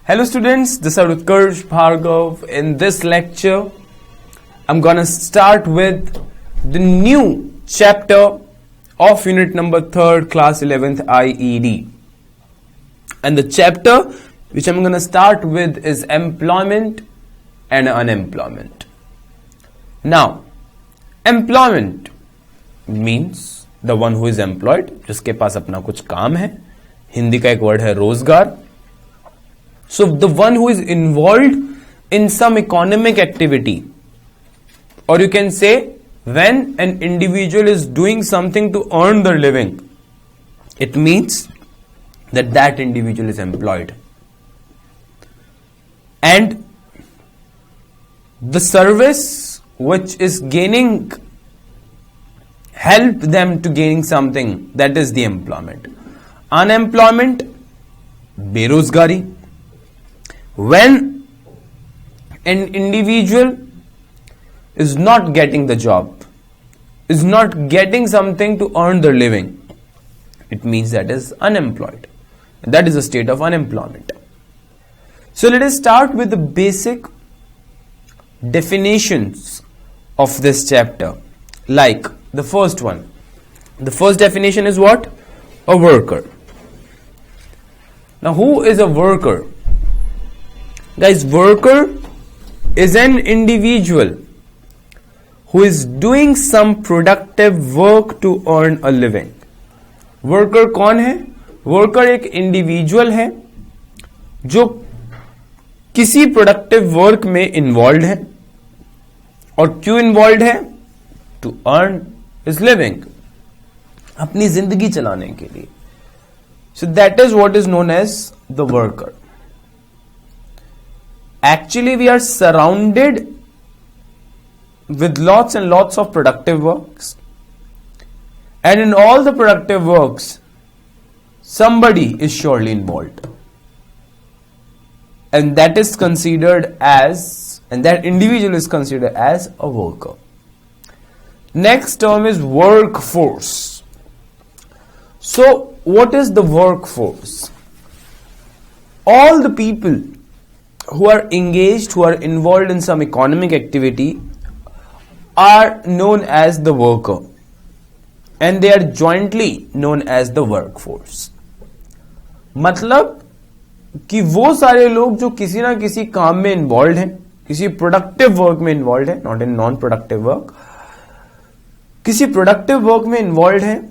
Hello students, this is Utkarsh Bhargav. In this lecture, I'm gonna start with the new chapter of unit number 3rd, class 11th IED. And the chapter which I'm gonna start with is employment and unemployment. Now, employment means the one who is employed, जिसके पास अपना कुछ काम है. हिंदी का एक word है रोजगार. So the one who is involved in some economic activity, or you can say when an individual is doing something to earn their living, it means that that individual is employed. And the service which is gaining help them to gaining something, that is the employment. Unemployment, berozgari. When an individual is not getting the job, is not getting something to earn their living, it means that is unemployed. That is a state of unemployment. So let us start with the basic definitions of this chapter. Like the first one. The first definition is what? A worker. Now who is a worker? Guys, worker is an individual who is doing some productive work to earn a living. Worker कौन है? Worker एक individual है जो किसी productive work में involved है. और क्यों involved है? To earn his living. अपनी जिंदगी चलाने के लिए. So that is what is known as the worker. Actually, we are surrounded with lots and lots of productive works. And in all the productive works, somebody is surely involved. And that is considered as, and that individual is considered as a worker. Next term is workforce. So, what is the workforce? All the people who are engaged, who are involved in some economic activity are known as the worker, and they are jointly known as the workforce. मतलब कि वो सारे लोग जो किसी ना किसी काम में इन्वॉल्व हैं, किसी प्रोडक्टिव वर्क में इन्वॉल्व है, not in non productive work, किसी प्रोडक्टिव वर्क में इन्वॉल्व है,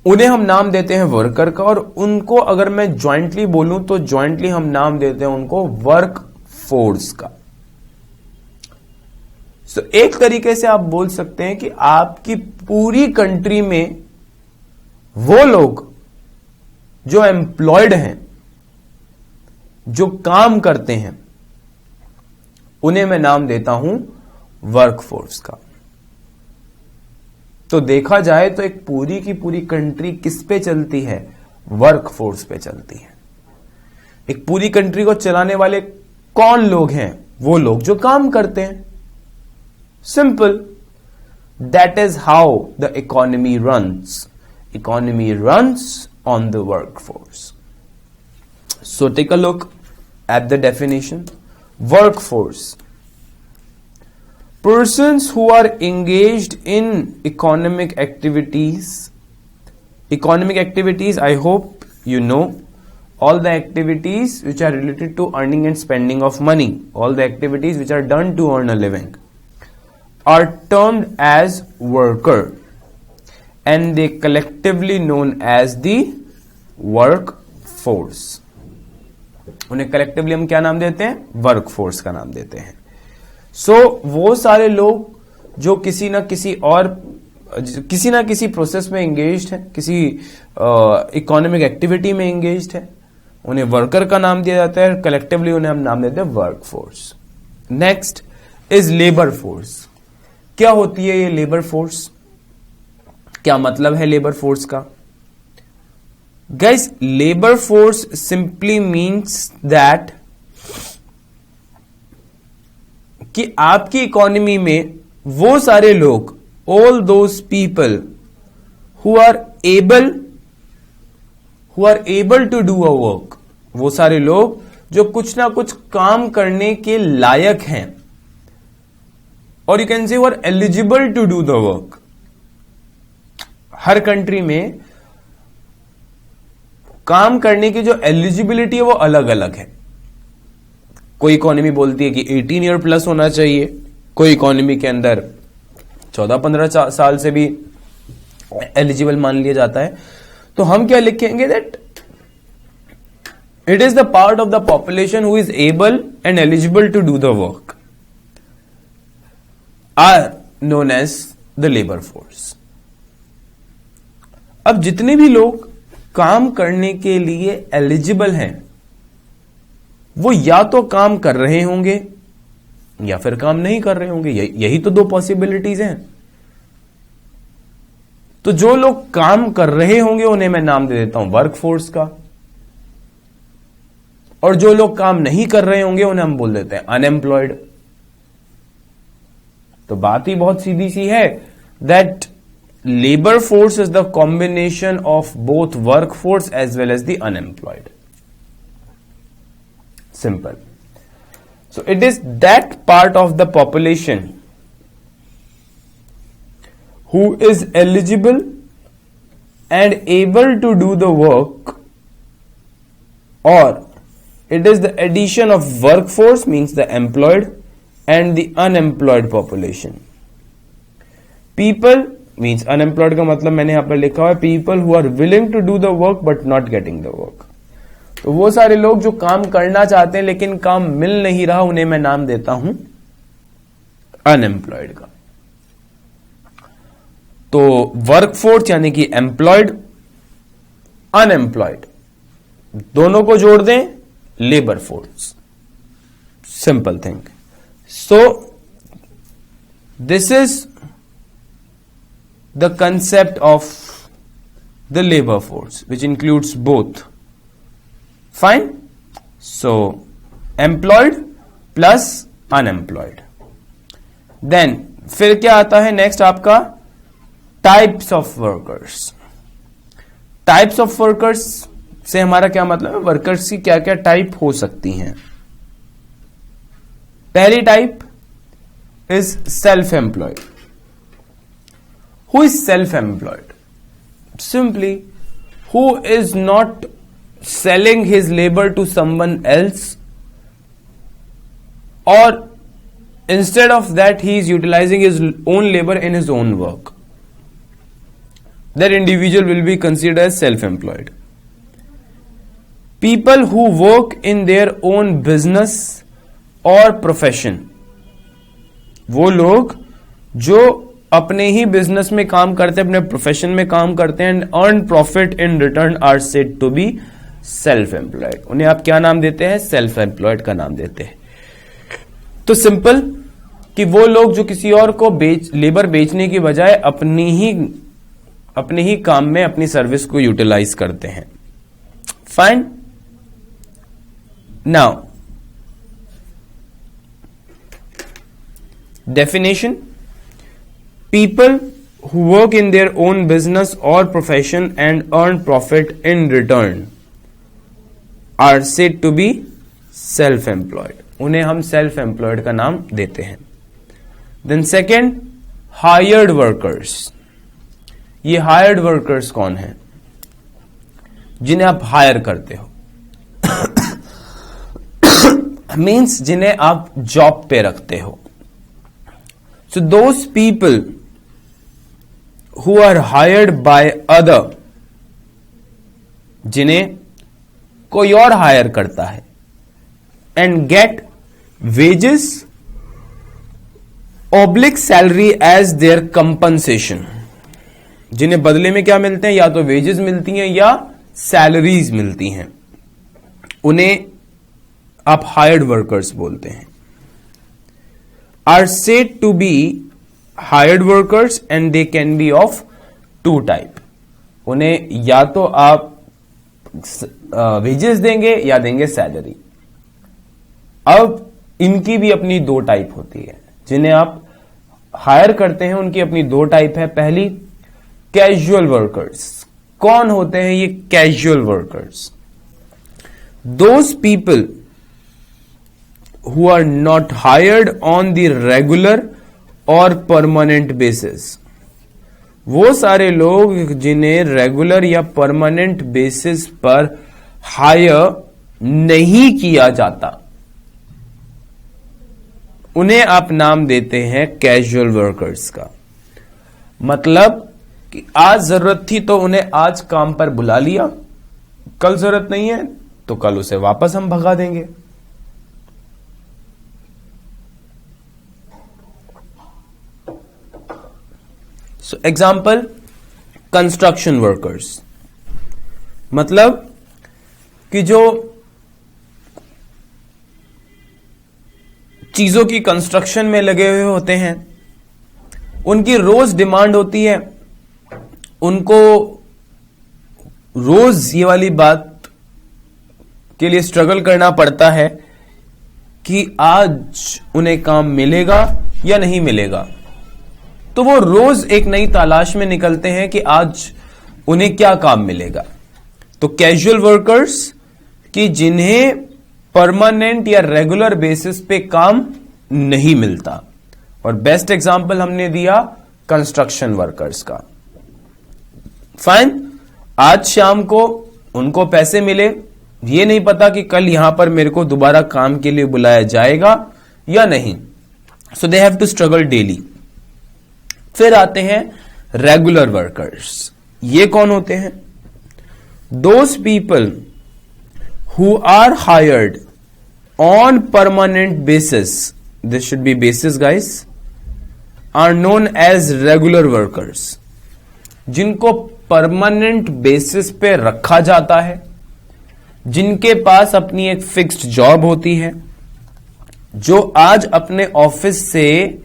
उन्हें हम नाम देते हैं वर्कर का. और उनको अगर मैं ज्वाइंटली बोलूं तो ज्वाइंटली हम नाम देते हैं उनको वर्क फोर्स का. सो एक तरीके से आप बोल सकते हैं कि आपकी पूरी कंट्री में वो लोग जो एम्प्लॉयड हैं, जो काम करते हैं, उन्हें मैं नाम देता हूं वर्क फोर्स का. तो देखा जाए तो एक पूरी की पूरी कंट्री किस पे चलती है? वर्क फोर्स पे चलती है. एक पूरी कंट्री को चलाने वाले कौन लोग हैं? वो लोग जो काम करते हैं. Simple. That is how the economy runs. Economy runs on the work force. So take a look at the definition. Work force, persons who are engaged in economic activities. Economic activities, I hope you know all the activities which are related to earning and spending of money, all the activities which are done to earn a living, are termed as worker, and they collectively known as the workforce. उन्हें collectively हम क्या नाम देते हैं? workforce का नाम देते हैं. सो वो सारे लोग जो किसी ना किसी प्रोसेस में एंगेज्ड है, किसी इकोनॉमिक एक्टिविटी में एंगेज्ड है, उन्हें वर्कर का नाम दिया जाता है. कलेक्टिवली उन्हें हम नाम देते हैं work force. Next is labour force. क्या होती है ये लेबर फोर्स? क्या मतलब है लेबर फोर्स का? Guys, labour force simply means that कि आपकी इकोनॉमी में वो सारे लोग, all those people who are able to do a work, वो सारे लोग जो कुछ ना कुछ काम करने के लायक हैं, और यू कैन से वो are eligible to do the work. हर कंट्री में काम करने की जो एलिजिबिलिटी है वो अलग अलग है। कोई इकोनॉमी बोलती है कि 18 ईयर प्लस होना चाहिए, कोई इकोनॉमी के अंदर 14-15 साल से भी एलिजिबल मान लिया जाता है। तो हम क्या लिखेंगे, that it is the part of the population who is able and eligible to do the work are known as the labour force. अब जितने भी लोग काम करने के लिए एलिजिबल हैं, वो या तो काम कर रहे होंगे या फिर काम नहीं कर रहे होंगे। यही तो दो पॉसिबिलिटीज हैं। तो जो लोग काम कर रहे होंगे उन्हें मैं नाम दे देता हूं वर्कफोर्स का, और जो लोग काम नहीं कर रहे होंगे उन्हें हम बोल देते हैं अनएम्प्लॉयड। तो बात ही बहुत सीधी सी है, that labour force is the combination of both workforce as well as the unemployed. Simple. So it is that part of the population who is eligible and able to do the work, or it is the addition of workforce, means the employed and the unemployed population. People means unemployed का मतलब मैंने यहां पर लिखा हुआ है people who are willing to do the work but not getting the work. तो वो सारे लोग जो काम करना चाहते हैं लेकिन काम मिल नहीं रहा, उन्हें मैं नाम देता हूं अनएम्प्लॉयड का। तो वर्कफोर्स यानी कि एम्प्लॉयड, अनएम्प्लॉयड, दोनों को जोड़ दें labour force. Simple thing. So this is the concept of the labour force which includes both. Fine. So employed plus unemployed. Then फिर क्या आता है नेक्स्ट आपका, types of workers. Types of workers से हमारा क्या मतलब है, वर्कर्स की क्या क्या टाइप हो सकती हैं। पहली type is self employed. Who is self employed? Simply who is not selling his labor to someone else, or instead of that he is utilizing his own labor in his own work. That individual will be considered as self-employed. People who work in their own business or profession, वो लोग जो अपने ही business में काम करते हैं, अपने profession में काम करते हैं, and earn profit in return are said to be self employed. उन्हें आप क्या नाम देते हैं, सेल्फ एम्प्लॉयड का नाम देते हैं। तो सिंपल कि वो लोग जो किसी और को लेबर बेचने की बजाय अपने ही काम में अपनी सर्विस को यूटिलाइज करते हैं। Fine. Now definition, people who work in their own business or profession and earn profit in return are said to be self-employed. उन्हें हम self-employed का नाम देते हैं। Then second, hired workers. ये hired workers कौन है? जिन्हें आप हायर करते हो, मीन्स जिन्हें आप जॉब पे रखते हो। So those people who are hired by other, जिन्हें कोई और हायर करता है, and get wages oblique salary as their compensation, जिन्हें बदले में क्या मिलते हैं, या तो वेजेस मिलती हैं या सैलरीज मिलती हैं, उन्हें आप हायर्ड वर्कर्स बोलते हैं। Are said to be hired workers and they can be of two type. उन्हें या तो आप वेजेस देंगे या देंगे सैलरी। अब इनकी भी अपनी दो टाइप होती है। जिन्हें आप हायर करते हैं उनकी अपनी दो टाइप है। पहली, कैजुअल वर्कर्स। कौन होते हैं ये casual workers? those people who are not hired on the regular or permanent basis, वो सारे लोग जिन्हें रेगुलर या परमानेंट बेसिस पर हायर नहीं किया जाता, उन्हें आप नाम देते हैं कैजुअल वर्कर्स का। मतलब कि आज जरूरत थी तो उन्हें आज काम पर बुला लिया, कल जरूरत नहीं है तो कल उसे वापस हम भगा देंगे। सो एग्जाम्पल, कंस्ट्रक्शन वर्कर्स, मतलब कि जो चीजों की कंस्ट्रक्शन में लगे हुए होते हैं, उनकी रोज डिमांड होती है, उनको रोज ये वाली बात के लिए स्ट्रगल करना पड़ता है कि आज उन्हें काम मिलेगा या नहीं मिलेगा। तो वो रोज एक नई तलाश में निकलते हैं कि आज उन्हें क्या काम मिलेगा। तो कैजुअल वर्कर्स कि जिन्हें परमानेंट या रेगुलर बेसिस पे काम नहीं मिलता, और बेस्ट एग्जांपल हमने दिया कंस्ट्रक्शन वर्कर्स का। फाइन, आज शाम को उनको पैसे मिले, ये नहीं पता कि कल यहां पर मेरे को दोबारा काम के लिए बुलाया जाएगा या नहीं। So they have to struggle daily. फिर आते हैं रेगुलर वर्कर्स। ये कौन होते हैं? Those people who are hired on permanent basis, this should be basis guys, are known as regular workers. जिनको परमानेंट बेसिस पे रखा जाता है, जिनके पास अपनी एक फिक्स्ड जॉब होती है, जो आज अपने ऑफिस से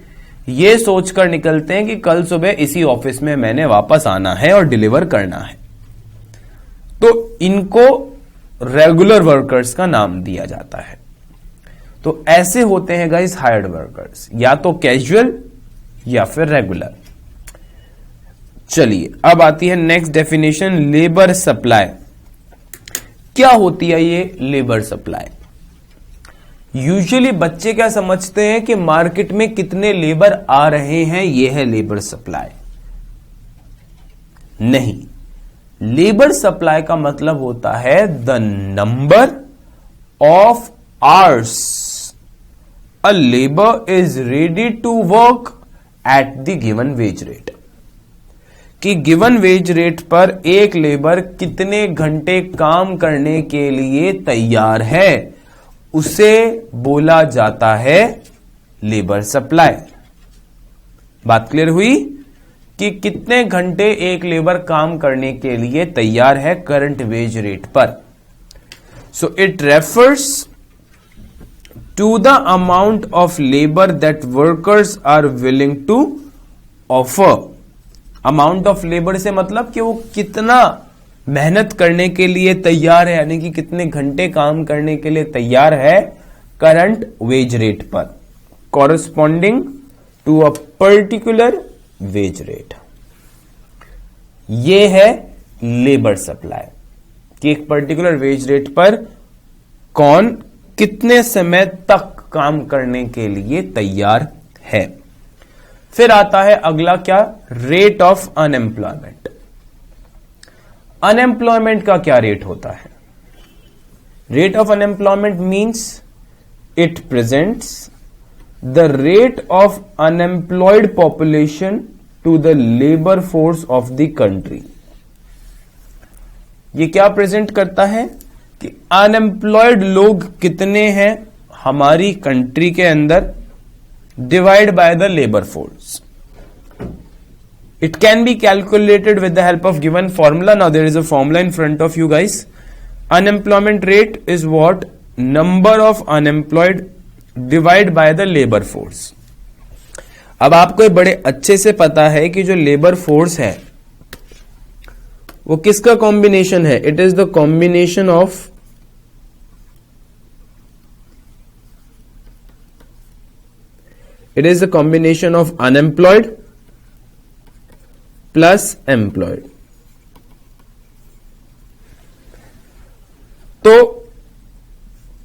ये सोचकर निकलते हैं कि कल सुबह इसी ऑफिस में मैंने वापस आना है और डिलीवर करना है, तो इनको रेगुलर वर्कर्स का नाम दिया जाता है। तो ऐसे होते हैं गाइस हायर्ड वर्कर्स, या तो कैजुअल या फिर रेगुलर। चलिए अब आती है नेक्स्ट डेफिनेशन, लेबर सप्लाई। क्या होती है ये लेबर सप्लाई? यूजुअली बच्चे क्या समझते हैं कि मार्केट में कितने लेबर आ रहे हैं, ये है लेबर सप्लाई। नहीं, लेबर सप्लाई का मतलब होता है the number of hours a labour is ready to work at the given wage rate. कि गिवन वेज रेट पर एक लेबर कितने घंटे काम करने के लिए तैयार है, उसे बोला जाता है लेबर सप्लाई। बात क्लियर हुई कि कितने घंटे एक लेबर काम करने के लिए तैयार है करंट वेज रेट पर। So it refers to the amount of labour that workers are willing to offer. Amount of labour से मतलब कि वो कितना मेहनत करने के लिए तैयार है, यानी कि कितने घंटे काम करने के लिए तैयार है करंट वेज रेट पर, corresponding to a particular wage rate. ये है लेबर सप्लाई, कि एक पर्टिकुलर वेज रेट पर कौन कितने समय तक काम करने के लिए तैयार है। फिर आता है अगला क्या, रेट ऑफ अनएम्प्लॉयमेंट। अनएम्प्लॉयमेंट का क्या रेट होता है? Rate of unemployment means it presents the rate of unemployed population to the labour force of the country. ये क्या प्रेजेंट करता है कि अनएम्प्लॉयड लोग कितने हैं हमारी कंट्री के अंदर, divide by the labour force. It can be calculated with the help of given formula. Now there is a formula in front of you guys. Unemployment rate is what? Number of unemployed divided by the labor force. अब आपको बड़े अच्छे से पता है कि जो labour force है वो किसका कॉम्बिनेशन है? It is the combination of unemployed plus employed. तो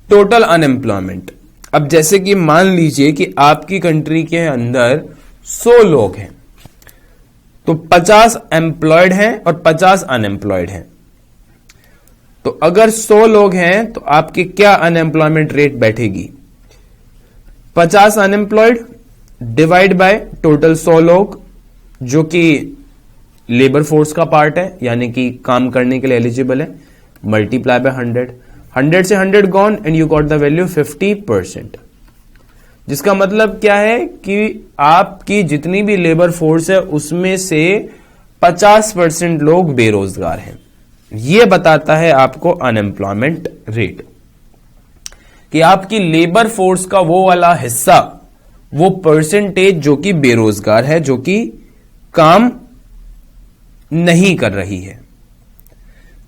टोटल अनएम्प्लॉयमेंट। अब जैसे कि मान लीजिए कि आपकी कंट्री के अंदर 100 लोग हैं, तो 50 एम्प्लॉयड हैं और 50 अनएम्प्लॉयड हैं। तो अगर 100 लोग हैं तो आपकी क्या अनएम्प्लॉयमेंट रेट बैठेगी? 50 अनएम्प्लॉयड डिवाइड बाय टोटल 100 लोग, जो कि लेबर फोर्स का पार्ट है, यानी कि काम करने के लिए एलिजिबल है, मल्टीप्लाई बाय 100। 100 से 100 gone and you got the value 50%। जिसका मतलब क्या है कि आपकी जितनी भी लेबर फोर्स है उसमें से 50% लोग बेरोजगार हैं। यह बताता है आपको अनएम्प्लॉयमेंट रेट, कि आपकी लेबर फोर्स का वो वाला हिस्सा, वो परसेंटेज जो कि बेरोजगार है, जो कि काम नहीं कर रही है।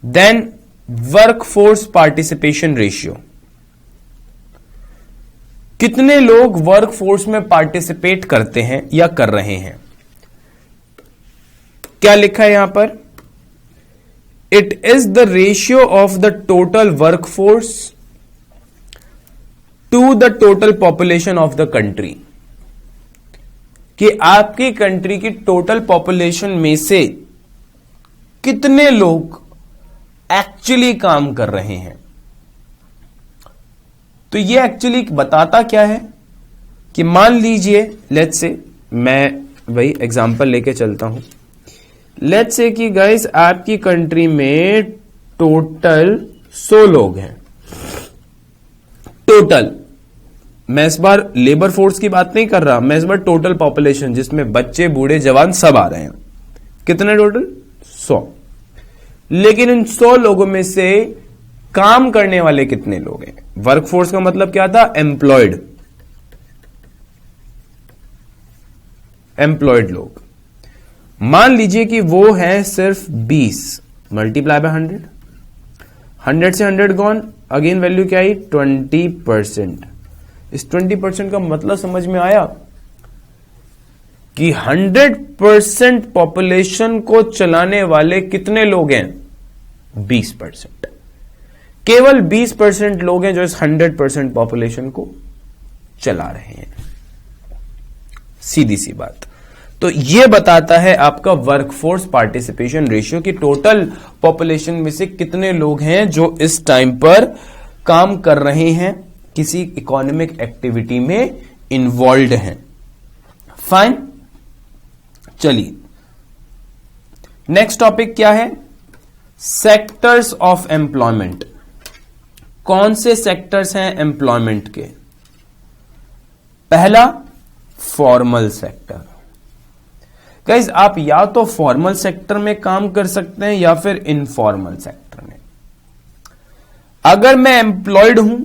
देन वर्कफोर्स पार्टिसिपेशन रेशियो, कितने लोग वर्कफोर्स में पार्टिसिपेट करते हैं या कर रहे हैं। क्या लिखा है यहां पर? It is the ratio of the total workforce to the total population of the country, कि आपकी कंट्री की टोटल पॉपुलेशन में से कितने लोग एक्चुअली काम कर रहे हैं। तो ये एक्चुअली बताता क्या है कि मान लीजिए, लेट्स से, मैं वही एग्जांपल लेके चलता हूं। लेट्स से कि गाइस आपकी कंट्री में टोटल 100 लोग हैं। टोटल, मैं इस बार लेबर फोर्स की बात नहीं कर रहा, मैं इस बार टोटल पॉपुलेशन, जिसमें बच्चे बूढ़े जवान सब आ रहे हैं। कितने टोटल? 100। लेकिन इन 100 लोगों में से काम करने वाले कितने लोग हैं? वर्कफोर्स का मतलब क्या था? एम्प्लॉयड, एम्प्लॉयड लोग। मान लीजिए कि वो है सिर्फ 20, मल्टीप्लाई बाय 100। 100 से 100 गॉन, अगेन वैल्यू क्या आई? 20%। इस 20% का मतलब समझ में आया कि 100% पॉपुलेशन को चलाने वाले कितने लोग हैं? 20%। केवल 20% लोग हैं जो इस 100% पॉपुलेशन को चला रहे हैं। सीधी सी बात। तो यह बताता है आपका वर्कफोर्स पार्टिसिपेशन रेशियो, कि टोटल पॉपुलेशन में से कितने लोग हैं जो इस टाइम पर काम कर रहे हैं, किसी इकोनॉमिक एक्टिविटी में इन्वॉल्व हैं। फाइन, चलिए नेक्स्ट टॉपिक क्या है? Sectors of employment. कौन से सेक्टर्स हैं एम्प्लॉयमेंट के? पहला, फॉर्मल सेक्टर। गाइस आप या तो फॉर्मल सेक्टर में काम कर सकते हैं या फिर इनफॉर्मल सेक्टर में। अगर मैं एम्प्लॉयड हूं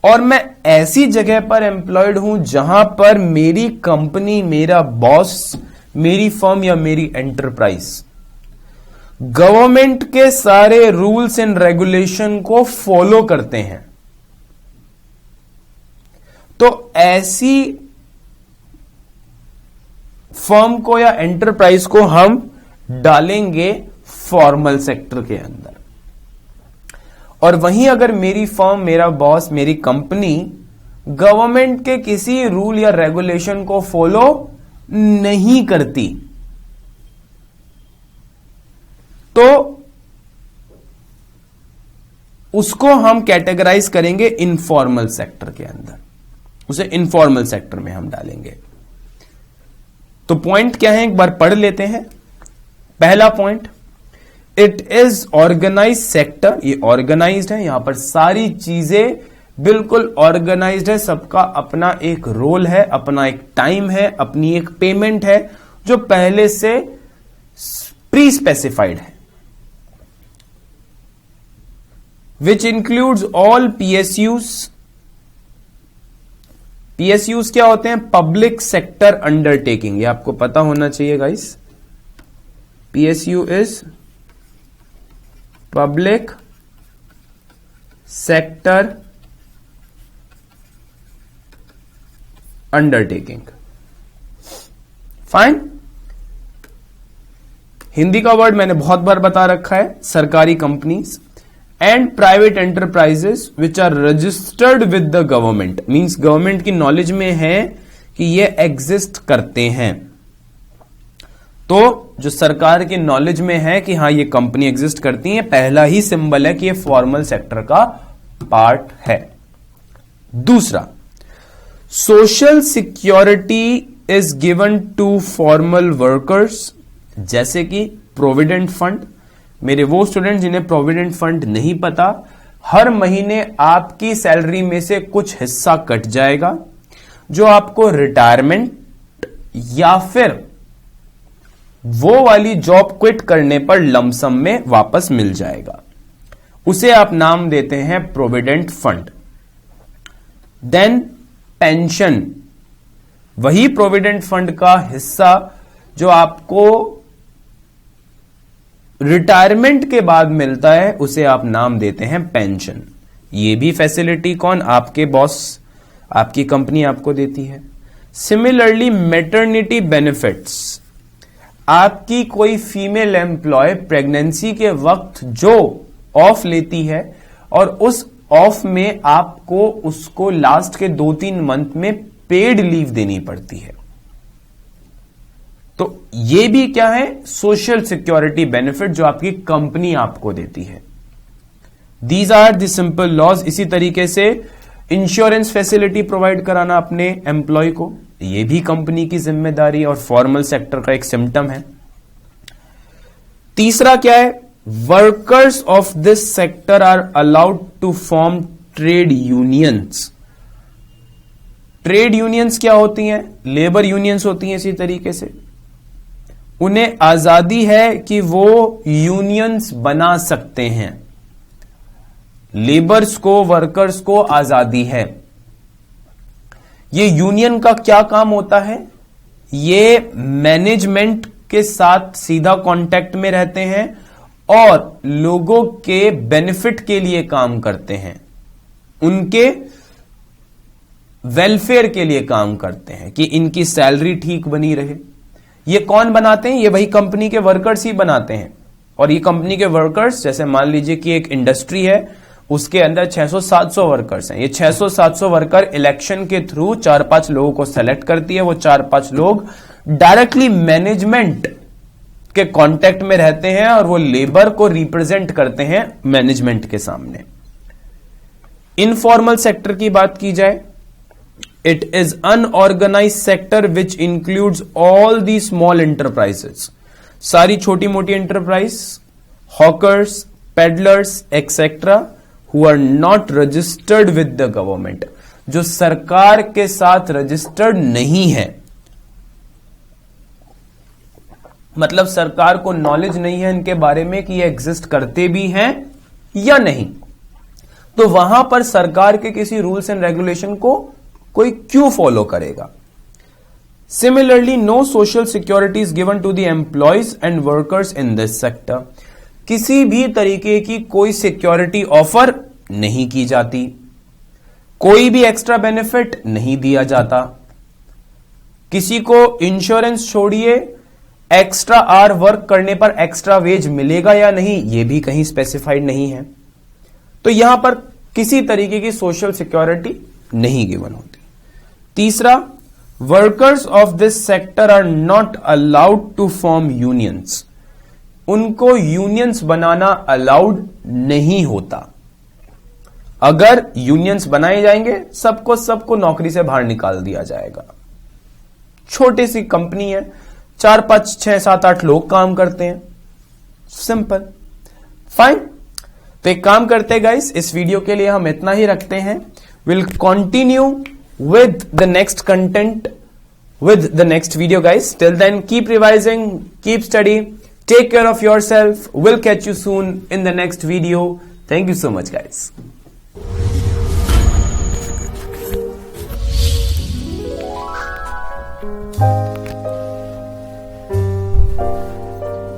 और मैं ऐसी जगह पर एम्प्लॉयड हूं जहां पर मेरी कंपनी, मेरा बॉस, मेरी फर्म या मेरी एंटरप्राइज गवर्नमेंट के सारे रूल्स एंड रेगुलेशन को फॉलो करते हैं, तो ऐसी फर्म को या एंटरप्राइज को हम डालेंगे फॉर्मल सेक्टर के अंदर। और वहीं अगर मेरी फर्म, मेरा बॉस, मेरी कंपनी गवर्नमेंट के किसी रूल या रेगुलेशन को फॉलो नहीं करती, तो उसको हम कैटेगराइज करेंगे इनफॉर्मल सेक्टर के अंदर, उसे इनफॉर्मल सेक्टर में हम डालेंगे। तो पॉइंट क्या है, एक बार पढ़ लेते हैं। पहला point, it is organise sector. ये ऑर्गेनाइज्ड है, यहां पर सारी चीजें बिल्कुल ऑर्गेनाइज्ड है, सबका अपना एक रोल है, अपना एक टाइम है, अपनी एक पेमेंट है जो पहले से प्री स्पेसिफाइड है, which includes all PSUs। PSUs क्या होते हैं? Public sector undertaking. ये आपको पता होना चाहिए guys. PSU is public sector undertaking. Fine. Hindi का वर्ड मैंने बहुत बार बता रखा है, सरकारी companies. And private enterprises which are registered with the government, means government की नॉलेज में है कि ये एग्जिस्ट करते हैं। तो जो सरकार की नॉलेज में है कि हाँ ये कंपनी एग्जिस्ट करती है, पहला ही सिंबल है कि ये फॉर्मल सेक्टर का पार्ट है। दूसरा, social security is given to formal workers, जैसे कि प्रोविडेंट फंड। मेरे वो स्टूडेंट जिन्हें प्रोविडेंट फंड नहीं पता, हर महीने आपकी सैलरी में से कुछ हिस्सा कट जाएगा जो आपको रिटायरमेंट या फिर वो वाली जॉब क्विट करने पर लमसम में वापस मिल जाएगा। उसे आप नाम देते हैं प्रोविडेंट फंड। देन पेंशन, वही प्रोविडेंट फंड का हिस्सा जो आपको रिटायरमेंट के बाद मिलता है, उसे आप नाम देते हैं पेंशन। ये भी फैसिलिटी कौन? आपके बॉस, आपकी कंपनी आपको देती है। सिमिलरली मैटरनिटी बेनिफिट्स, आपकी कोई फीमेल एम्प्लॉय प्रेगनेंसी के वक्त जो ऑफ लेती है और उस ऑफ में आपको उसको लास्ट के 2-3 मंथ में पेड लीव देनी पड़ती है। तो ये भी क्या है? सोशल सिक्योरिटी बेनिफिट जो आपकी कंपनी आपको देती है। These are the simple laws. इसी तरीके से इंश्योरेंस फैसिलिटी प्रोवाइड कराना अपने एम्प्लॉय को, ये भी कंपनी की जिम्मेदारी और फॉर्मल सेक्टर का एक सिम्टम है। तीसरा क्या है? Workers of this sector are allowed to form trade unions. Trade unions क्या होती हैं? लेबर यूनियंस होती हैं। इसी तरीके से उन्हें आजादी है कि वो यूनियंस बना सकते हैं। लेबर्स को, वर्कर्स को आजादी है। ये यूनियन का क्या काम होता है? ये मैनेजमेंट के साथ सीधा कांटेक्ट में रहते हैं और लोगों के बेनिफिट के लिए काम करते हैं, उनके वेलफेयर के लिए काम करते हैं कि इनकी सैलरी ठीक बनी रहे। ये कौन बनाते हैं? ये वही कंपनी के वर्कर्स ही बनाते हैं। और ये कंपनी के वर्कर्स, जैसे मान लीजिए कि एक इंडस्ट्री है, उसके अंदर 600-700 वर्कर्स हैं। ये 600-700 वर्कर इलेक्शन के थ्रू 4-5 लोगों को सेलेक्ट करती है। वो 4-5 लोग डायरेक्टली मैनेजमेंट के कांटेक्ट में रहते हैं और वो लेबर को रिप्रेजेंट करते हैं मैनेजमेंट के सामने। इनफॉर्मल सेक्टर की बात की जाए, it is unorganised sector which includes all the small enterprises, सारी छोटी मोटी enterprise, hawkers, peddlers etcetera, who are not registered with the government, जो सरकार के साथ रजिस्टर्ड नहीं है। मतलब सरकार को नॉलेज नहीं है इनके बारे में कि ये एग्जिस्ट करते भी हैं या नहीं, तो वहां पर सरकार के किसी रूल्स एंड रेगुलेशन को कोई क्यों फॉलो करेगा? Similarly no social security is given to the employees and workers in this sector. किसी भी तरीके की कोई सिक्योरिटी ऑफर नहीं की जाती, कोई भी एक्स्ट्रा बेनिफिट नहीं दिया जाता। किसी को इंश्योरेंस छोड़िए, एक्स्ट्रा आवर वर्क करने पर एक्स्ट्रा वेज मिलेगा या नहीं, यह भी कहीं स्पेसिफाइड नहीं है। तो यहां पर किसी तरीके की सोशल सिक्योरिटी नहीं गिवन होती। तीसरा, workers of this sector are not allowed to form unions. उनको यूनियंस बनाना अलाउड नहीं होता। अगर यूनियंस बनाए जाएंगे, सबको नौकरी से बाहर निकाल दिया जाएगा। छोटी सी कंपनी है, 4, 5, 6, 7, 8 लोग काम करते हैं, सिंपल, फाइन। तो एक काम करते हैं गाइस, इस वीडियो के लिए हम इतना ही रखते हैं। Will continue with the next content with the next video guys. Till then, keep revising, keep study, take care of yourself. We'll catch you soon in the next video. Thank you so much guys.